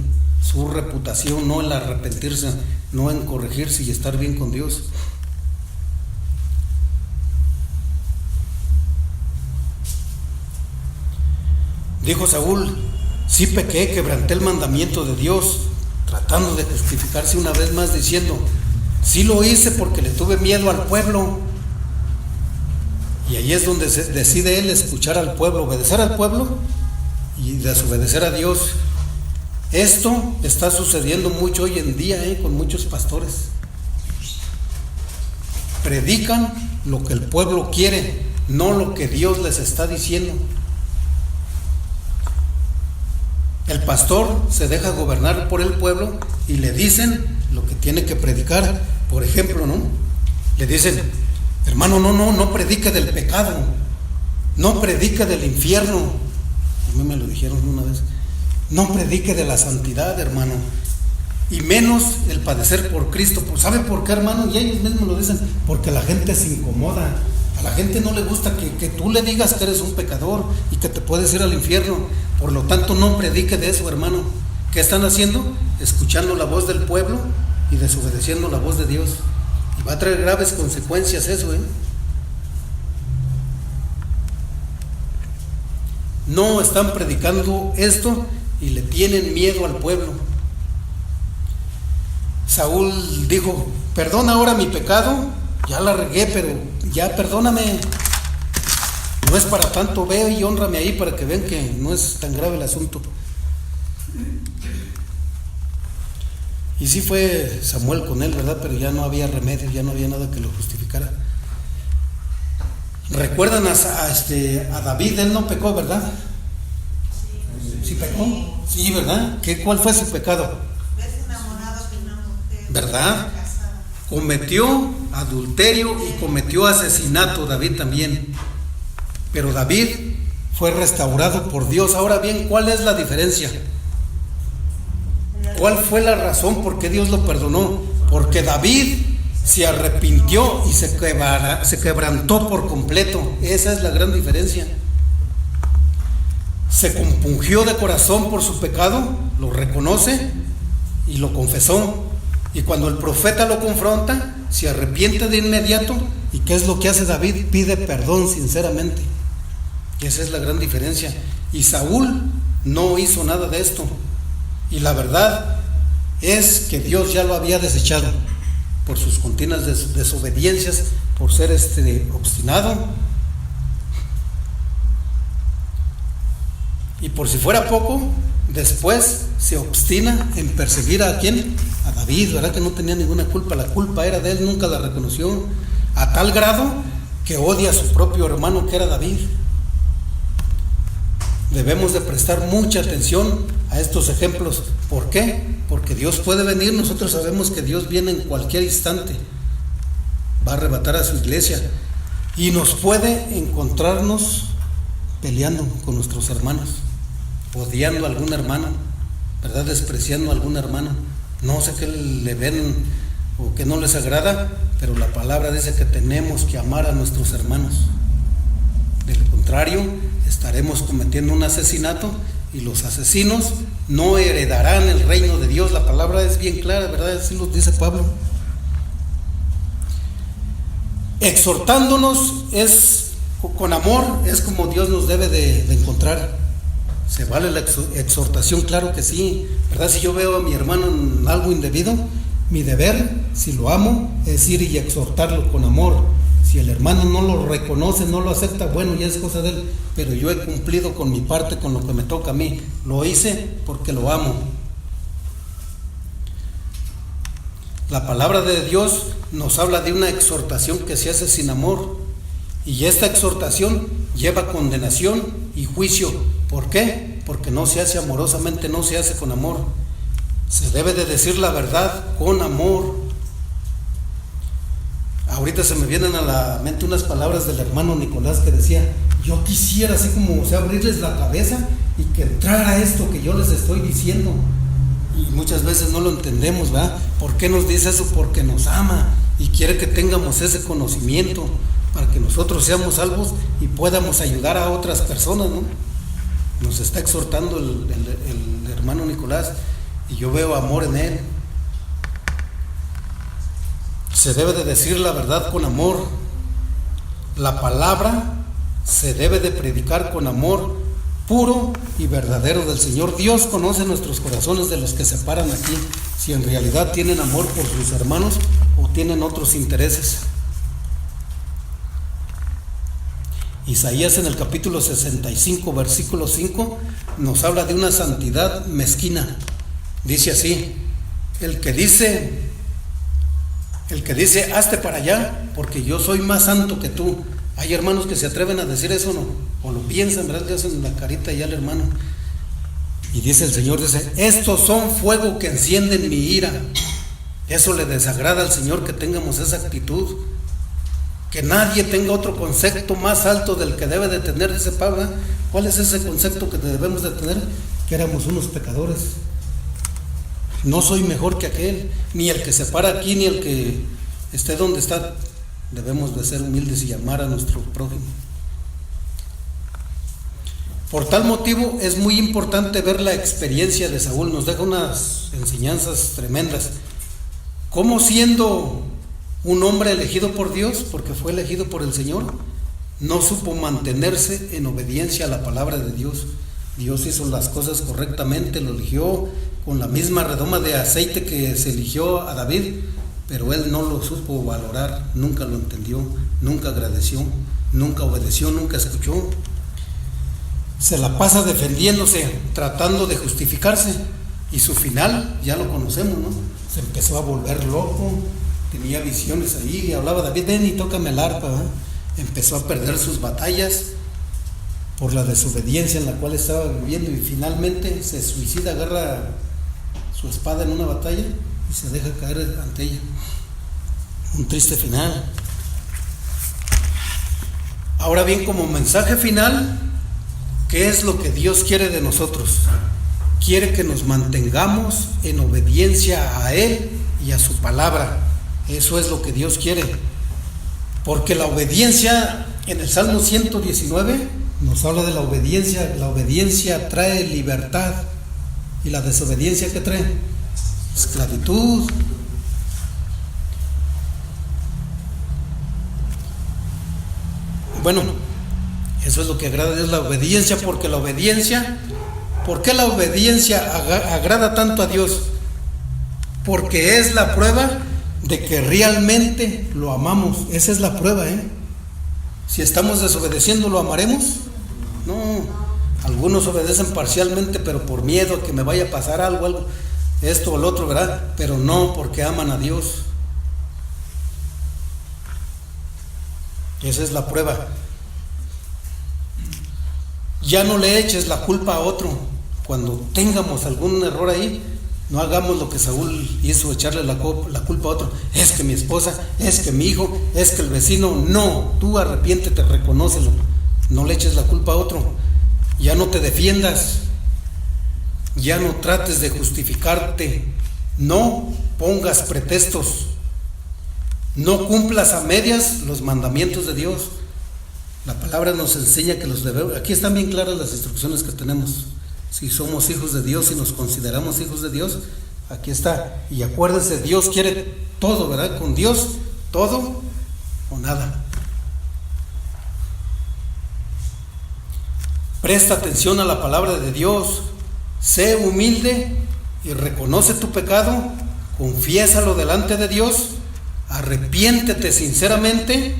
Speaker 1: su reputación, no el arrepentirse, no en corregirse y estar bien con Dios. Dijo Saúl, sí pequé, quebranté el mandamiento de Dios, tratando de justificarse una vez más diciendo, sí lo hice porque le tuve miedo al pueblo. Y ahí es donde decide él escuchar al pueblo, obedecer al pueblo y desobedecer a Dios. Esto está sucediendo mucho hoy en día con muchos pastores. Predican lo que el pueblo quiere, no lo que Dios les está diciendo. El pastor se deja gobernar por el pueblo y le dicen lo que tiene que predicar. Por ejemplo, ¿no? Le dicen, hermano, no predique del pecado, no predique del infierno. A mí me lo dijeron una vez. No predique de la santidad, hermano, y menos el padecer por Cristo. ¿Sabe por qué, hermano? Y ellos mismos lo dicen, porque la gente se incomoda. A la gente no le gusta que tú le digas que eres un pecador y que te puedes ir al infierno. Por lo tanto, no predique de eso, hermano. ¿Qué están haciendo? Escuchando la voz del pueblo y desobedeciendo la voz de Dios. Y va a traer graves consecuencias eso, No están predicando esto y le tienen miedo al pueblo. Saúl dijo, perdona ahora mi pecado, ya la regué, pero ya perdóname. No es para tanto, ve y hónrame ahí para que vean que no es tan grave el asunto. Y sí fue Samuel con él, ¿verdad? Pero ya no había remedio, ya no había nada que lo justificara. ¿Recuerdan a David? Él no pecó, ¿verdad? ¿Sí pecó? Sí, ¿verdad? ¿Cuál fue su pecado? ¿Verdad? Cometió adulterio y cometió asesinato, David también. Pero David fue restaurado por Dios. Ahora bien, ¿cuál es la diferencia? ¿Cuál fue la razón por qué Dios lo perdonó? Porque David se arrepintió y se quebrantó por completo. Esa es la gran diferencia. Se compungió de corazón por su pecado, lo reconoce y lo confesó. Y cuando el profeta lo confronta, se arrepiente de inmediato. ¿Y qué es lo que hace David? Pide perdón sinceramente. Y esa es la gran diferencia. Y Saúl no hizo nada de esto. Y la verdad es que Dios ya lo había desechado por sus continuas desobediencias, por ser obstinado. Y por si fuera poco, después se obstina en perseguir a ¿quién? A David, ¿verdad? Que no tenía ninguna culpa, la culpa era de él, nunca la reconoció, a tal grado que odia a su propio hermano que era David. Debemos de prestar mucha atención a estos ejemplos. ¿Por qué? Porque Dios puede venir, nosotros sabemos que Dios viene en cualquier instante, va a arrebatar a su iglesia y nos puede encontrarnos peleando con nuestros hermanos, odiando a algún hermano, ¿verdad? Despreciando a algún hermano. No sé qué le ven o que no les agrada, pero la palabra dice que tenemos que amar a nuestros hermanos. De lo contrario, estaremos cometiendo un asesinato y los asesinos no heredarán el reino de Dios. La palabra es bien clara, ¿verdad? Así lo dice Pablo. Exhortándonos es con amor, es como Dios nos debe de encontrar. ¿Se vale la exhortación? Claro que sí, ¿verdad? Si yo veo a mi hermano en algo indebido, mi deber, si lo amo, es ir y exhortarlo con amor. Si el hermano no lo reconoce, no lo acepta, bueno, ya es cosa de él, pero yo he cumplido con mi parte, con lo que me toca a mí. Lo hice porque lo amo. La palabra de Dios nos habla de una exhortación que se hace sin amor, y esta exhortación lleva condenación y juicio. ¿Por qué? Porque no se hace amorosamente, no se hace con amor. Se debe de decir la verdad con amor. Ahorita se me vienen a la mente unas palabras del hermano Nicolás que decía: yo quisiera así como, abrirles la cabeza y que entrara esto que yo les estoy diciendo. Y muchas veces no lo entendemos, ¿verdad? ¿Por qué nos dice eso? Porque nos ama y quiere que tengamos ese conocimiento para que nosotros seamos salvos y podamos ayudar a otras personas, ¿no? Nos está exhortando el hermano Nicolás, y yo veo amor en él. Se debe de decir la verdad con amor. La palabra se debe de predicar con amor puro y verdadero del Señor. Dios conoce nuestros corazones de los que se paran aquí, si en realidad tienen amor por sus hermanos o tienen otros intereses. Isaías en el capítulo 65, versículo 5, nos habla de una santidad mezquina. Dice así: el que dice, hazte para allá, porque yo soy más santo que tú. Hay hermanos que se atreven a decir eso, ¿no? O lo piensan, ¿verdad? Le hacen la carita ya al hermano. Y dice el Señor, estos son fuego que encienden mi ira. Eso le desagrada al Señor, que tengamos esa actitud. Que nadie tenga otro concepto más alto del que debe de tener, dice Pablo. ¿Cuál es ese concepto que debemos de tener? Que éramos unos pecadores. No soy mejor que aquel, ni el que se para aquí, ni el que esté donde está. Debemos de ser humildes y llamar a nuestro prójimo. Por tal motivo es muy importante ver la experiencia de Saúl. Nos deja unas enseñanzas tremendas. Cómo, siendo un hombre elegido por Dios, porque fue elegido por el Señor, no supo mantenerse en obediencia a la palabra de Dios. Dios hizo las cosas correctamente, lo eligió con la misma redoma de aceite que se eligió a David, pero él no lo supo valorar, nunca lo entendió, nunca agradeció, nunca obedeció, nunca escuchó. Se la pasa defendiéndose, tratando de justificarse, y su final ya lo conocemos, ¿no? Se empezó a volver loco, tenía visiones ahí, y hablaba: David, ven y tócame el arpa, ¿verdad? Empezó a perder sus batallas por la desobediencia en la cual estaba viviendo, y finalmente se suicida, agarra su espada en una batalla y se deja caer ante ella. Un triste final. Ahora bien, como mensaje final, ¿qué es lo que Dios quiere de nosotros? Quiere que nos mantengamos en obediencia a Él y a su palabra. Eso es lo que Dios quiere. Porque la obediencia, en el Salmo 119, nos habla de la obediencia. La obediencia trae libertad. ¿Y la desobediencia qué trae? Esclavitud. Bueno, eso es lo que agrada a Dios, la obediencia, porque la obediencia, ¿por qué la obediencia agrada tanto a Dios? Porque es la prueba de que realmente lo amamos. Esa es la prueba, Si estamos desobedeciendo, ¿lo amaremos? No. Algunos obedecen parcialmente, pero por miedo a que me vaya a pasar algo, esto o lo otro, ¿verdad? Pero no porque aman a Dios. Esa es la prueba. Ya no le eches la culpa a otro. Cuando tengamos algún error ahí, no hagamos lo que Saúl hizo, echarle la culpa a otro. Es que mi esposa, es que mi hijo, es que el vecino. No, tú arrepiéntete, reconócelo. No le eches la culpa a otro. Ya no te defiendas. Ya no trates de justificarte. No pongas pretextos. No cumplas a medias los mandamientos de Dios. La palabra nos enseña que los debemos. Aquí están bien claras las instrucciones que tenemos. Si somos hijos de Dios y nos consideramos hijos de Dios, aquí está. Y acuérdense, Dios quiere todo, ¿verdad? Con Dios, todo o nada. Presta atención a la palabra de Dios. Sé humilde y reconoce tu pecado. Confiésalo delante de Dios. Arrepiéntete sinceramente,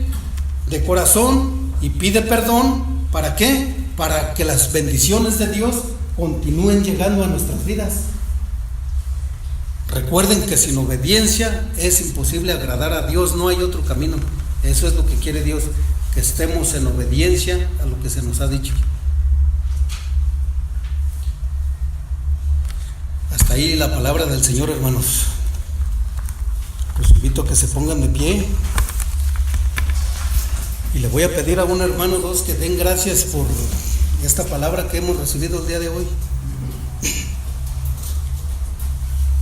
Speaker 1: de corazón, y pide perdón. ¿Para qué? Para que las bendiciones de Dios continúen llegando a nuestras vidas. recuerden que sin obediencia es imposible agradar a Dios, no hay otro camino. Eso es lo que quiere Dios, que estemos en obediencia a lo que se nos ha dicho. Hasta ahí la palabra del Señor, hermanos. Los invito a que se pongan de pie. Y le voy a pedir a un hermano o dos que den gracias por esta palabra que hemos recibido el día de hoy.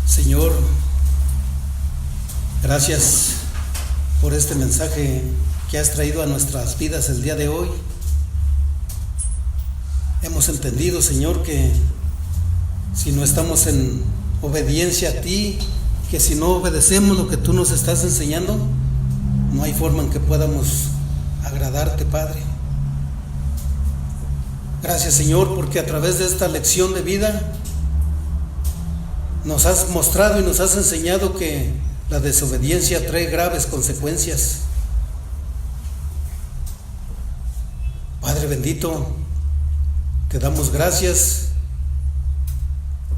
Speaker 1: Señor, gracias por este mensaje que has traído a nuestras vidas el día de hoy. Hemos entendido, Señor, que si no estamos en obediencia a ti, que si no obedecemos lo que tú nos estás enseñando, no hay forma en que podamos agradarte, Padre. Gracias, Señor, porque a través de esta lección de vida nos has mostrado y nos has enseñado que la desobediencia trae graves consecuencias. Padre bendito, te damos gracias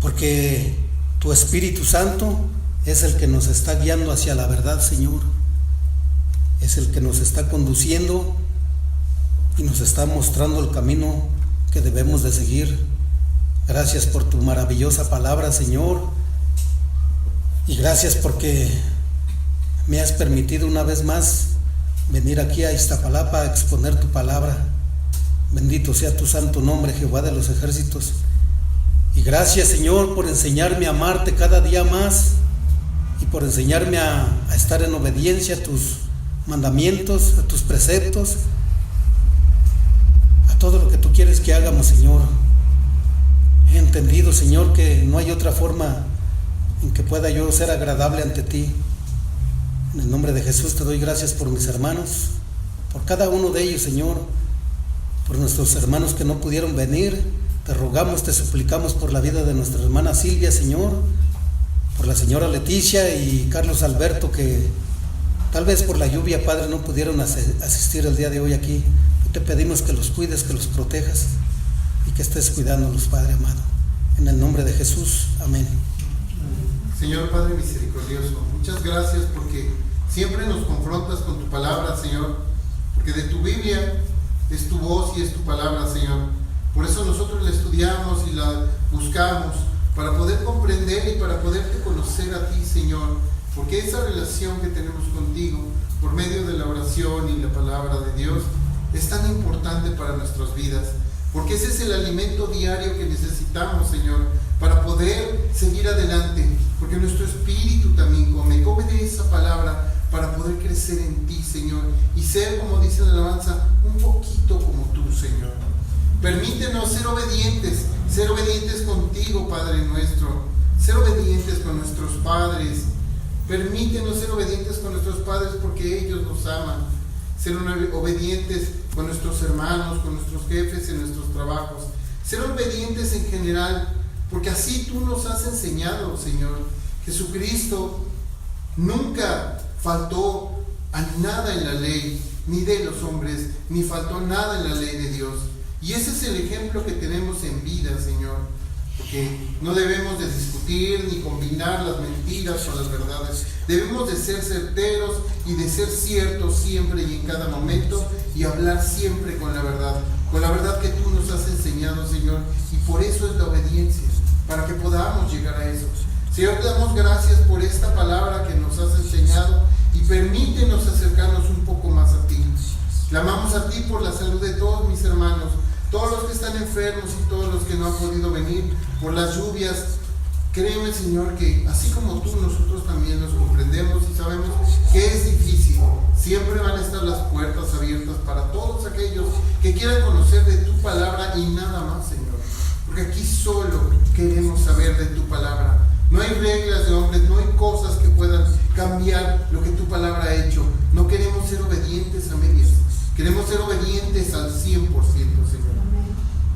Speaker 1: porque tu Espíritu Santo es el que nos está guiando hacia la verdad, Señor. Es el que nos está conduciendo y nos está mostrando el camino que debemos de seguir. Gracias por tu maravillosa palabra, Señor. Y gracias porque me has permitido una vez más venir aquí a Iztapalapa a exponer tu palabra. Bendito sea tu santo nombre, Jehová de los ejércitos. Y gracias, Señor, por enseñarme a amarte cada día más y por enseñarme a estar en obediencia a tus mandamientos, a tus preceptos, a todo lo que tú quieres que hagamos, Señor. He entendido, Señor, que no hay otra forma en que pueda yo ser agradable ante ti. En el nombre de Jesús te doy gracias por mis hermanos, por cada uno de ellos, Señor, por nuestros hermanos que no pudieron venir. Te rogamos, te suplicamos por la vida de nuestra hermana Silvia, Señor, por la señora Leticia y Carlos Alberto, que tal vez por la lluvia, Padre, no pudieron asistir el día de hoy aquí. Te pedimos que los cuides, que los protejas y que estés cuidándolos, Padre amado. En el nombre de Jesús, amén.
Speaker 2: Señor Padre misericordioso, muchas gracias porque siempre nos confrontas con tu palabra, Señor, porque de tu Biblia es tu voz y es tu palabra, Señor. Por eso nosotros la estudiamos y la buscamos para poder comprender y para poderte conocer a ti, Señor, porque esa relación que tenemos contigo por medio de la oración y la palabra de Dios es tan importante para nuestras vidas, porque ese es el alimento diario que necesitamos, Señor, para poder seguir adelante, porque nuestro espíritu también come de esa palabra para poder crecer en ti, Señor, y ser, como dice la alabanza, un poquito como tú, Señor. Permítenos ser obedientes contigo, Padre nuestro, ser obedientes con nuestros padres. Permítenos ser obedientes con nuestros padres porque ellos nos aman. Ser obedientes con nuestros hermanos, con nuestros jefes en nuestros trabajos. Ser obedientes en general, porque así tú nos has enseñado, Señor. Jesucristo nunca faltó a nada en la ley, ni de los hombres, ni faltó nada en la ley de Dios. Y ese es el ejemplo que tenemos en vida, Señor. Porque no debemos de discutir ni combinar las mentiras con las verdades. Debemos de ser certeros y de ser ciertos siempre y en cada momento y hablar siempre con la verdad que tú nos has enseñado, Señor. Y por eso es la obediencia, para que podamos llegar a eso. Señor, te damos gracias por esta palabra que nos has enseñado y permítenos acercarnos un poco más a ti. Clamamos a ti por la salud de todos mis hermanos, todos los que están enfermos y todos los que no han podido venir por las lluvias. Créeme, Señor, que así como tú, nosotros también nos comprendemos y sabemos que es difícil. Siempre van a estar las puertas abiertas para todos aquellos que quieran conocer de tu palabra y nada más, Señor. Porque aquí solo queremos saber de tu palabra. No hay reglas de hombres, no hay cosas que puedan cambiar lo que tu palabra ha hecho. No queremos ser obedientes a medias. Queremos ser obedientes al 100%, Señor.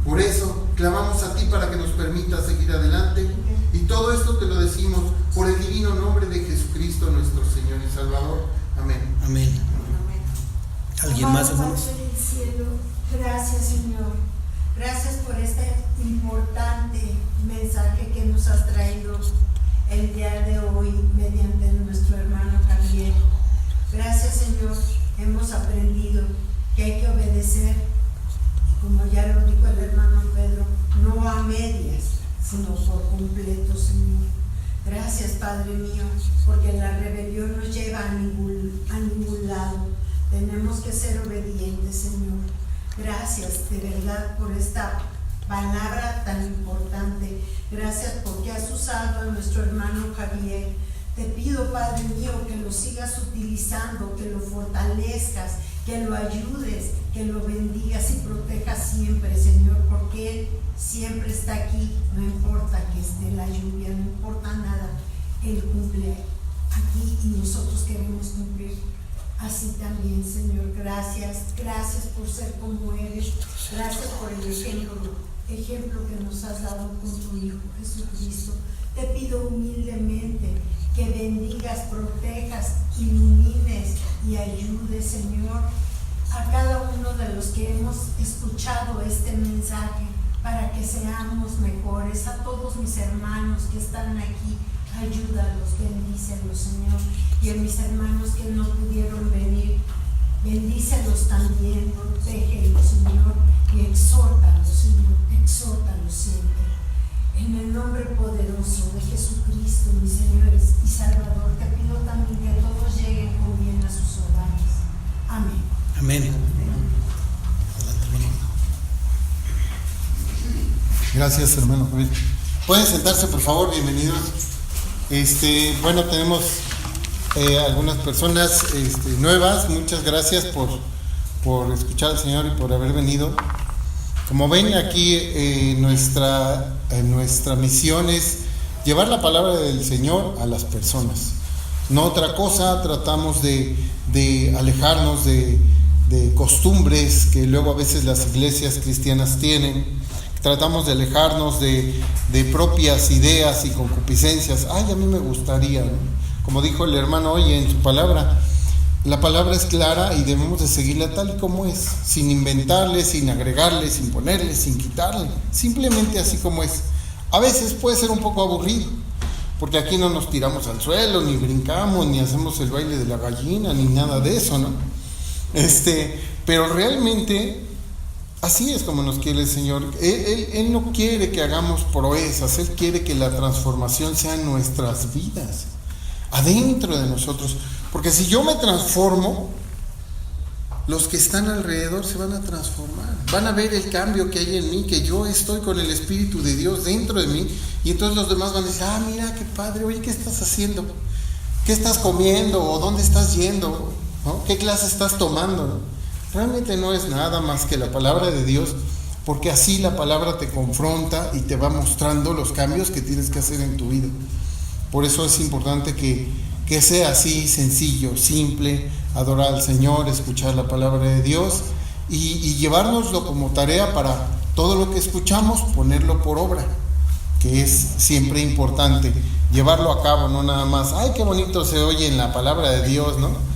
Speaker 2: Por eso clamamos a ti para que nos permita seguir adelante. Y todo esto te lo decimos por el divino nombre de Jesucristo, nuestro Señor y Salvador. Amén.
Speaker 1: Amén. ¿Alguien más, hermanos?
Speaker 3: Gracias, Señor. Gracias por este importante mensaje que nos has traído el día de hoy mediante nuestro hermano Javier. Gracias, Señor, hemos aprendido que hay que obedecer, y como ya lo dijo el hermano Pedro, no a medias, sino por completo, Señor. Gracias, Padre mío, porque la rebelión no lleva a ningún lado. Tenemos que ser obedientes, Señor. Gracias de verdad por esta palabra tan importante. Gracias porque has usado a nuestro hermano Javier. Te pido, Padre mío, que lo sigas utilizando, que lo fortalezcas, que lo ayudes, que lo bendigas y protejas siempre, Señor, porque Él siempre está aquí. No importa que esté la lluvia, no importa nada, Él cumple aquí y nosotros queremos cumplir así también, Señor. Gracias por ser como eres. Gracias por el ejemplo que nos has dado con tu Hijo Jesucristo. Te pido humildemente que bendigas, protejas, ilumines y ayudes, Señor, a cada uno de los que hemos escuchado este mensaje, para que seamos mejores. A todos mis hermanos que están aquí, ayúdalos, bendícelos, Señor. Y a mis hermanos que no pudieron venir, bendícelos también, protégelos, Señor, y exhórtalos, Señor, exhórtalos siempre. En el nombre poderoso de Jesucristo, mi Señor y Salvador, te pido también que todos lleguen con bien a sus hogares. Amén.
Speaker 1: Amén.
Speaker 2: Gracias, hermano Javier. Pueden sentarse, por favor, bienvenidos. Bueno, tenemos algunas personas nuevas. Muchas gracias por escuchar al Señor y por haber venido. Como ven, aquí nuestra misión es llevar la palabra del Señor a las personas. No otra cosa. Tratamos de alejarnos de costumbres que luego a veces las iglesias cristianas tienen. Tratamos de alejarnos de propias ideas y concupiscencias. A mí me gustaría, ¿no? Como dijo el hermano hoy en su palabra, la palabra es clara y debemos de seguirla tal y como es, sin inventarle, sin agregarle, sin ponerle, sin quitarle, simplemente así como es. A veces puede ser un poco aburrido, porque aquí no nos tiramos al suelo, ni brincamos, ni hacemos el baile de la gallina, ni nada de eso, ¿no? Pero realmente así es como nos quiere el Señor. Él no quiere que hagamos proezas, Él quiere que la transformación sea en nuestras vidas, adentro de nosotros. Porque si yo me transformo, los que están alrededor se van a transformar. Van a ver el cambio que hay en mí, que yo estoy con el Espíritu de Dios dentro de mí. Y entonces los demás van a decir, mira qué padre, oye, ¿qué estás haciendo? ¿Qué estás comiendo? ¿O dónde estás yendo? ¿No? ¿Qué clase estás tomando? ¿No? Realmente no es nada más que la palabra de Dios, porque así la palabra te confronta y te va mostrando los cambios que tienes que hacer en tu vida. Por eso es importante que sea así, sencillo, simple, adorar al Señor, escuchar la palabra de Dios y llevárnoslo como tarea para todo lo que escuchamos, ponerlo por obra, que es siempre importante, llevarlo a cabo, no nada más, qué bonito se oye en la palabra de Dios, ¿no?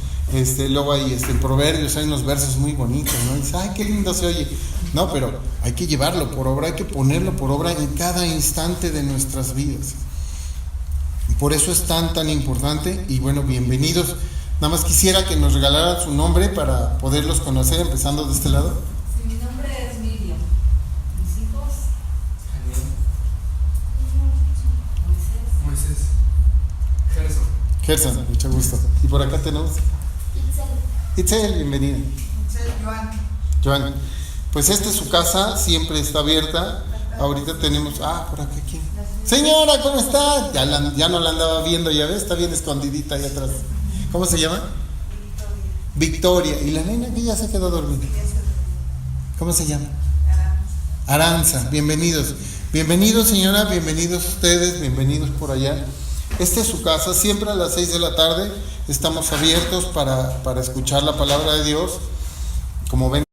Speaker 2: Luego hay en Proverbios hay unos versos muy bonitos, ¿no? Dice, qué lindo se oye. No, pero hay que llevarlo por obra, hay que ponerlo por obra en cada instante de nuestras vidas. Por eso es tan importante. Y bueno, bienvenidos. Nada más quisiera que nos regalaran su nombre para poderlos conocer, empezando de este lado.
Speaker 4: Sí, mi nombre es Miriam. Mis hijos,
Speaker 2: Moisés. Gerson, mucho gusto. Y por acá tenemos Itzel, bienvenida. Joan. Pues esta es su casa, siempre está abierta. Ahorita tenemos, por acá, ¿quién? Señora, ¿cómo está? Ya no la andaba viendo, ya ves, está bien escondidita ahí atrás. ¿Cómo se llama? Victoria. ¿Y la nena que ya se quedó dormida? ¿Cómo se llama? Aranza. Bienvenidos. Bienvenidos, señora, bienvenidos ustedes, bienvenidos por allá. Esta es su casa, siempre a las 6 de la tarde estamos abiertos para escuchar la palabra de Dios. Como ven,